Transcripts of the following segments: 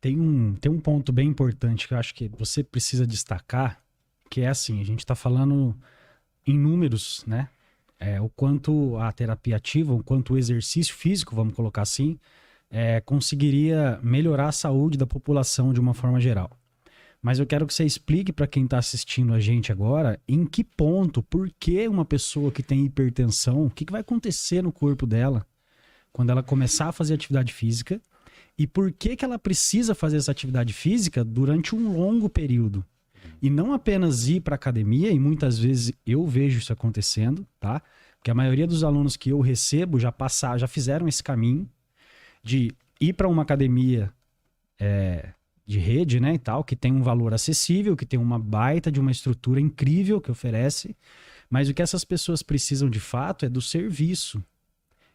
Tem um ponto bem importante que eu acho que você precisa destacar, que é assim, a gente está falando em números, né? O quanto a terapia ativa, o quanto o exercício físico, vamos colocar assim, conseguiria melhorar a saúde da população de uma forma geral. Mas eu quero que você explique para quem está assistindo a gente agora em que ponto, por que uma pessoa que tem hipertensão, o que vai acontecer no corpo dela quando ela começar a fazer atividade física e por que ela precisa fazer essa atividade física durante um longo período. E não apenas ir para academia, e muitas vezes eu vejo isso acontecendo, tá? Porque a maioria dos alunos que eu recebo já fizeram esse caminho de ir para uma academia de rede, né, e tal, que tem um valor acessível, que tem uma baita de uma estrutura incrível que oferece, mas o que essas pessoas precisam de fato é do serviço,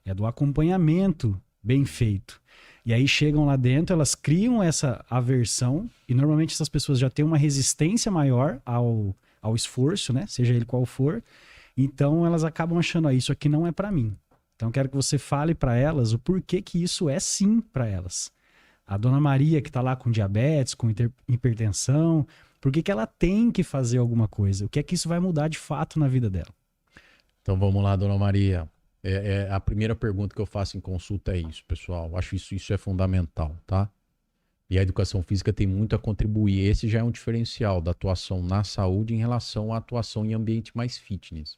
é do acompanhamento bem feito. E aí chegam lá dentro, elas criam essa aversão, e normalmente essas pessoas já têm uma resistência maior ao esforço, né? Seja ele qual for. Então elas acabam achando, isso aqui não é para mim. Então quero que você fale para elas o porquê que isso é sim para elas. A dona Maria que está lá com diabetes, com hipertensão, por que ela tem que fazer alguma coisa? O que é que isso vai mudar de fato na vida dela? Então vamos lá, dona Maria. A primeira pergunta que eu faço em consulta é isso, pessoal. Acho isso é fundamental, tá? E a educação física tem muito a contribuir. Esse já é um diferencial da atuação na saúde em relação à atuação em ambiente mais fitness.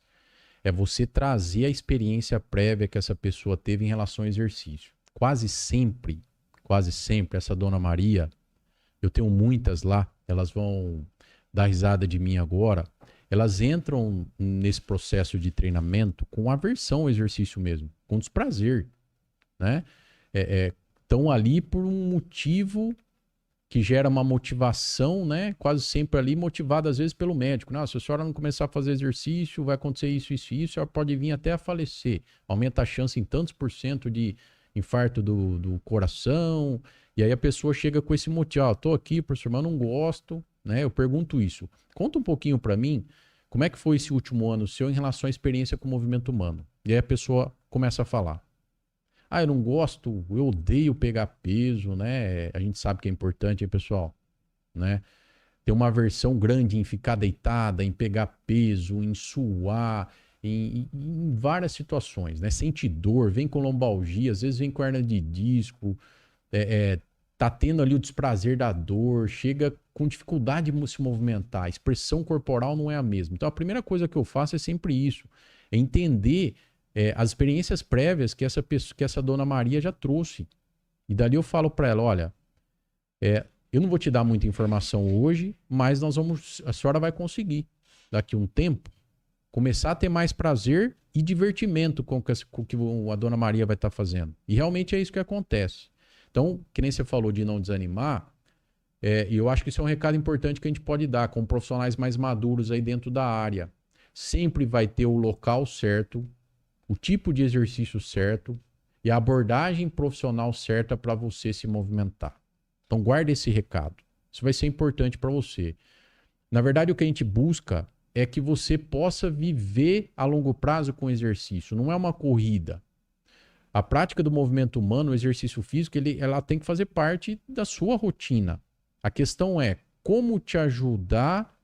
É você trazer a experiência prévia que essa pessoa teve em relação ao exercício. Quase sempre, essa dona Maria, eu tenho muitas lá, elas vão dar risada de mim agora, elas entram nesse processo de treinamento com aversão ao exercício mesmo, com desprazer, né? Estão ali por um motivo que gera uma motivação, né? Quase sempre ali motivada às vezes pelo médico. Se a senhora não começar a fazer exercício, vai acontecer isso, isso e isso, ela pode vir até a falecer. Aumenta a chance em tantos por cento de infarto do coração. E aí a pessoa chega com esse motivo, tô aqui, professor, mas eu não gosto, né? Eu pergunto isso. Conta um pouquinho para mim, como é que foi esse último ano seu em relação à experiência com o movimento humano? E aí a pessoa começa a falar. Eu não gosto, eu odeio pegar peso, né? A gente sabe que é importante, hein, pessoal? Né? Tem uma aversão grande em ficar deitada, em pegar peso, em suar, em várias situações, né? Sente dor, vem com lombalgia, às vezes vem com hernia de disco, tá tendo ali o desprazer da dor, chega com dificuldade de se movimentar, a expressão corporal não é a mesma. Então a primeira coisa que eu faço é sempre isso, é entender as experiências prévias que essa dona Maria já trouxe. E dali eu falo para ela, olha, eu não vou te dar muita informação hoje, mas a senhora vai conseguir, daqui a um tempo, começar a ter mais prazer e divertimento com o que a dona Maria vai estar fazendo. E realmente é isso que acontece. Então, que nem você falou de não desanimar, e eu acho que isso é um recado importante que a gente pode dar com profissionais mais maduros aí dentro da área. Sempre vai ter o local certo, o tipo de exercício certo e a abordagem profissional certa para você se movimentar. Então guarde esse recado. Isso vai ser importante para você. Na verdade, o que a gente busca é que você possa viver a longo prazo com o exercício. Não é uma corrida. A prática do movimento humano, o exercício físico, ela tem que fazer parte da sua rotina. A questão é como te ajudar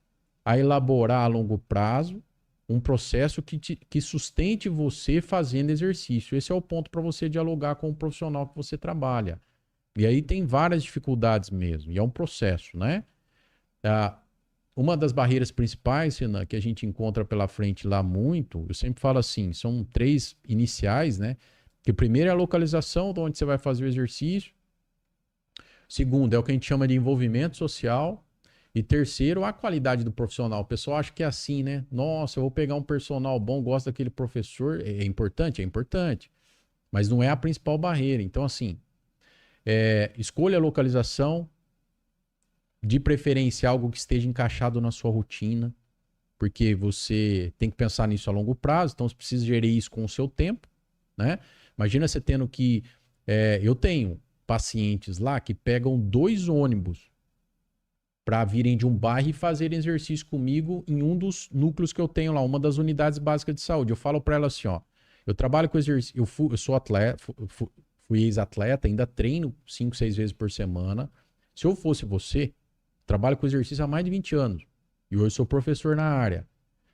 a elaborar a longo prazo um processo que sustente você fazendo exercício. Esse é o ponto para você dialogar com o profissional que você trabalha. E aí tem várias dificuldades mesmo, e é um processo, né? Uma das barreiras principais, Renan, que a gente encontra pela frente lá muito, eu sempre falo assim, são 3 iniciais, né? Que primeiro é a localização de onde você vai fazer o exercício. Segundo, é o que a gente chama de envolvimento social. E terceiro, a qualidade do profissional. O pessoal acha que é assim, né? Nossa, eu vou pegar um personal bom, gosto daquele professor. É importante? É importante. Mas não é a principal barreira. Então, assim, escolha a localização, de preferência algo que esteja encaixado na sua rotina, porque você tem que pensar nisso a longo prazo, então você precisa gerir isso com o seu tempo, né? Imagina você tendo que... eu tenho pacientes lá que pegam 2 ônibus para virem de um bairro e fazerem exercício comigo em um dos núcleos que eu tenho lá, uma das unidades básicas de saúde. Eu falo para ela assim, ó, eu trabalho com exercício, eu sou atleta, fui ex-atleta, ainda treino 5, 6 vezes por semana, Se eu fosse você, trabalho com exercício há mais de 20 anos. E hoje sou professor na área.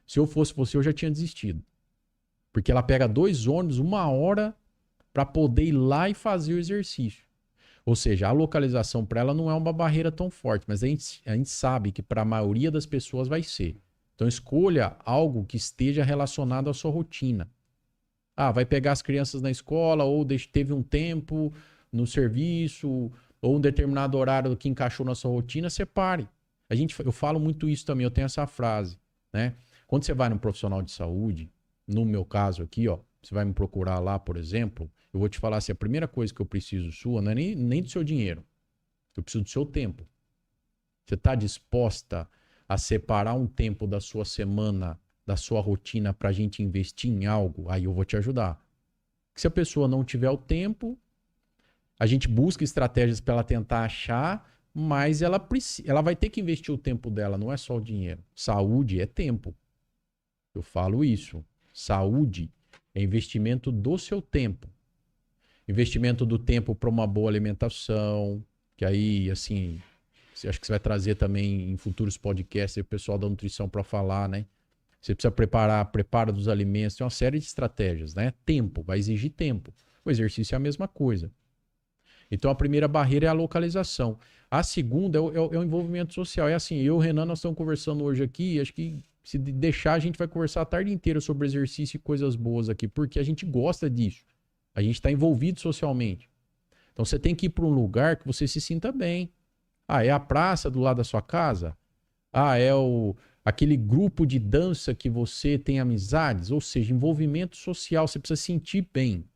Se eu fosse você, eu já tinha desistido. Porque ela pega 2 ônibus, 1 hora, para poder ir lá e fazer o exercício. Ou seja, a localização para ela não é uma barreira tão forte, mas a gente sabe que para a maioria das pessoas vai ser. Então escolha algo que esteja relacionado à sua rotina. Ah, vai pegar as crianças na escola, ou teve um tempo no serviço, ou um determinado horário que encaixou na sua rotina, separe. Eu falo muito isso também, eu tenho essa frase, né? Quando você vai num profissional de saúde, no meu caso aqui, ó, você vai me procurar lá, por exemplo, eu vou te falar assim, a primeira coisa que eu preciso sua não é nem do seu dinheiro, eu preciso do seu tempo. Você está disposta a separar um tempo da sua semana, da sua rotina, para a gente investir em algo? Aí eu vou te ajudar. Se a pessoa não tiver o tempo, a gente busca estratégias para ela tentar achar, mas ela vai ter que investir o tempo dela, não é só o dinheiro. Saúde é tempo. Eu falo isso. Saúde é investimento do seu tempo. Investimento do tempo para uma boa alimentação, que aí, assim, acho que você vai trazer também em futuros podcasts o pessoal da nutrição para falar, né? Você precisa preparo dos alimentos, tem uma série de estratégias, né? Tempo, vai exigir tempo. O exercício é a mesma coisa. Então a primeira barreira é a localização. A segunda é o envolvimento social. É assim, eu e o Renan, nós estamos conversando hoje aqui, acho que se deixar a gente vai conversar a tarde inteira sobre exercício e coisas boas aqui, porque a gente gosta disso. A gente está envolvido socialmente. Então você tem que ir para um lugar que você se sinta bem. Ah, é a praça do lado da sua casa? Ah, é aquele grupo de dança que você tem amizades? Ou seja, envolvimento social, você precisa sentir bem.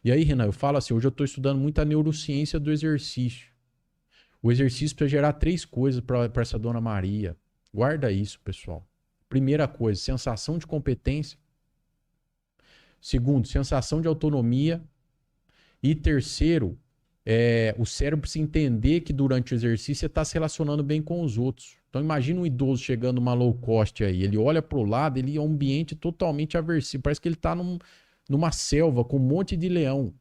E aí, Renan, eu falo assim, hoje eu estou estudando muito a neurociência do exercício. O exercício precisa gerar 3 coisas para essa dona Maria. Guarda isso, pessoal. Primeira coisa, sensação de competência. Segundo, sensação de autonomia. E terceiro, o cérebro precisa entender que durante o exercício você está se relacionando bem com os outros. Então imagina um idoso chegando numa low cost aí, ele olha para o lado, ele é um ambiente totalmente aversivo, parece que ele está numa selva com um monte de leão.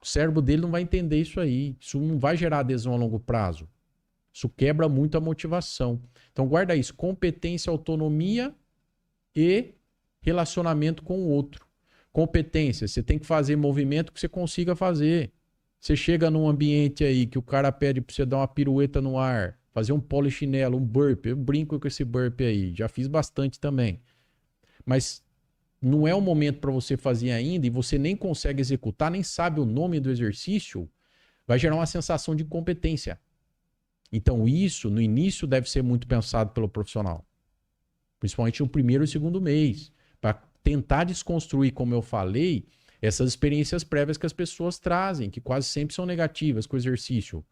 O cérebro dele não vai entender isso aí, isso não vai gerar adesão a longo prazo. Isso quebra muito a motivação. Então guarda isso, competência, autonomia e relacionamento com o outro. Competência, você tem que fazer movimento que você consiga fazer. Você chega num ambiente aí que o cara pede para você dar uma pirueta no ar, fazer um polichinelo, um burpee. Eu brinco com esse burpee aí, já fiz bastante também. Mas não é o momento para você fazer ainda e você nem consegue executar, nem sabe o nome do exercício, vai gerar uma sensação de incompetência. Então isso, no início, deve ser muito pensado pelo profissional. Principalmente no primeiro e segundo mês. Para tentar desconstruir, como eu falei, essas experiências prévias que as pessoas trazem, que quase sempre são negativas com o exercício.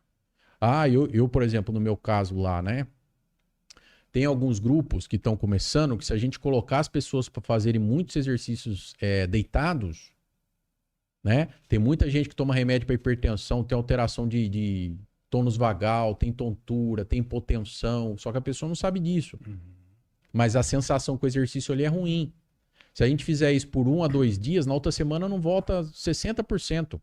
Ah, eu, por exemplo, no meu caso lá, né? Tem alguns grupos que estão começando que se a gente colocar as pessoas para fazerem muitos exercícios deitados, né? Tem muita gente que toma remédio para hipertensão, tem alteração de tônus vagal, tem tontura, tem hipotensão, só que a pessoa não sabe disso. Mas a sensação com o exercício ali é ruim. Se a gente fizer isso por 1 a 2 dias, na outra semana não volta 60%.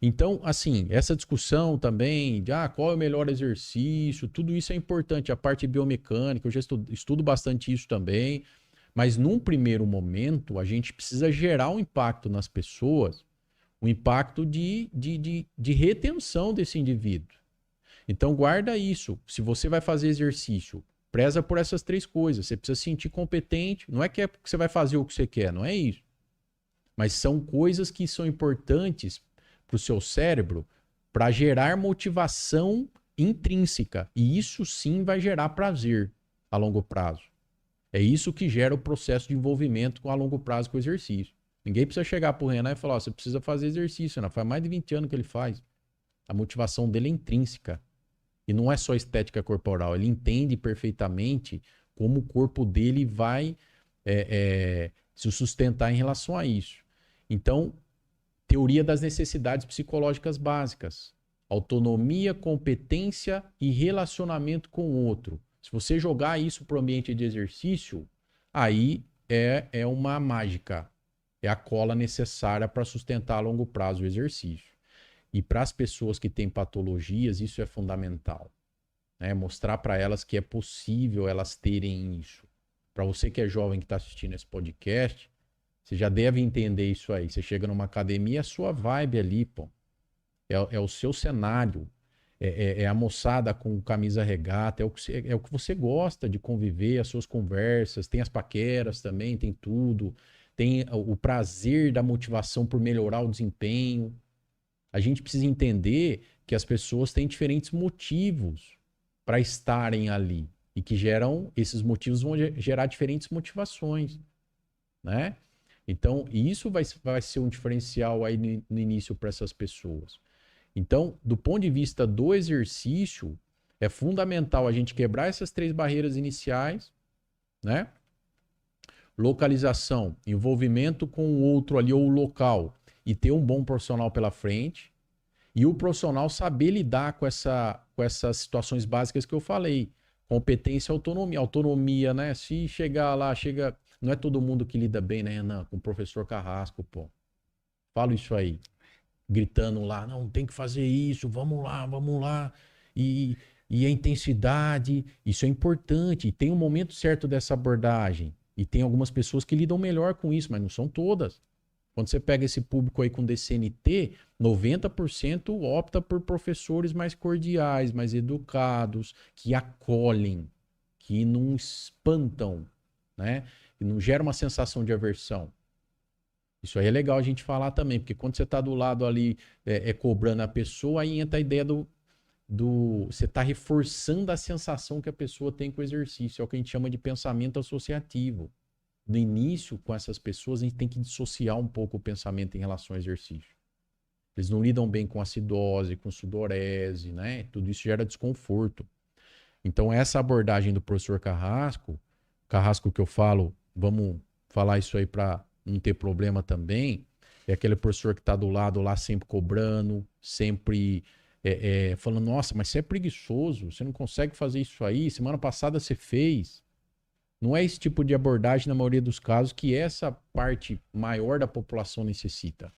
Então, assim, essa discussão também de qual é o melhor exercício, tudo isso é importante. A parte biomecânica, eu já estudo bastante isso também. Mas num primeiro momento, a gente precisa gerar um impacto nas pessoas, um impacto de retenção desse indivíduo. Então, guarda isso. Se você vai fazer exercício, preza por essas 3 coisas. Você precisa se sentir competente. Não é que você vai fazer o que você quer, não é isso. Mas são coisas que são importantes para o seu cérebro para gerar motivação intrínseca. E isso sim vai gerar prazer a longo prazo. É isso que gera o processo de envolvimento a longo prazo com o exercício. Ninguém precisa chegar para o Renan e falar, você precisa fazer exercício, Renan. Faz mais de 20 anos que ele faz. A motivação dele é intrínseca. E não é só estética corporal. Ele entende perfeitamente como o corpo dele vai se sustentar em relação a isso. Então, teoria das necessidades psicológicas básicas. Autonomia, competência e relacionamento com o outro. Se você jogar isso para o ambiente de exercício, aí é uma mágica. É a cola necessária para sustentar a longo prazo o exercício. E para as pessoas que têm patologias, isso é fundamental, né? Mostrar para elas que é possível elas terem isso. Para você que é jovem que está assistindo esse podcast, você já deve entender isso aí. Você chega numa academia, é a sua vibe ali, pô. É o seu cenário. É a moçada com camisa regata, é o que você gosta de conviver, as suas conversas, tem as paqueras também, tem tudo. Tem o prazer da motivação por melhorar o desempenho. A gente precisa entender que as pessoas têm diferentes motivos para estarem ali. E que esses motivos vão gerar diferentes motivações, né? Então, isso vai ser um diferencial aí no início para essas pessoas. Então, do ponto de vista do exercício, é fundamental a gente quebrar essas 3 barreiras iniciais, né? Localização, envolvimento com o outro ali ou o local e ter um bom profissional pela frente. E o profissional saber lidar com essas situações básicas que eu falei. Competência e autonomia. Autonomia, né? Se chegar lá, não é todo mundo que lida bem, né, Renan? Com o professor Carrasco, pô. Falo isso aí. Gritando lá, não, tem que fazer isso, vamos lá, vamos lá. E a intensidade, isso é importante. E tem um momento certo dessa abordagem. E tem algumas pessoas que lidam melhor com isso, mas não são todas. Quando você pega esse público aí com DCNT, 90% opta por professores mais cordiais, mais educados, que acolhem, que não espantam, né? Que não gera uma sensação de aversão. Isso aí é legal a gente falar também, porque quando você está do lado ali cobrando a pessoa, aí entra a ideia você está reforçando a sensação que a pessoa tem com o exercício. É o que a gente chama de pensamento associativo. No início, com essas pessoas, a gente tem que dissociar um pouco o pensamento em relação ao exercício. Eles não lidam bem com acidose, com sudorese, né? Tudo isso gera desconforto. Então, essa abordagem do professor Carrasco que eu falo, vamos falar isso aí para não ter problema também, é aquele professor que está do lado lá sempre cobrando, sempre falando, nossa, mas você é preguiçoso, você não consegue fazer isso aí, semana passada você fez. Não é esse tipo de abordagem, na maioria dos casos, que essa parte maior da população necessita.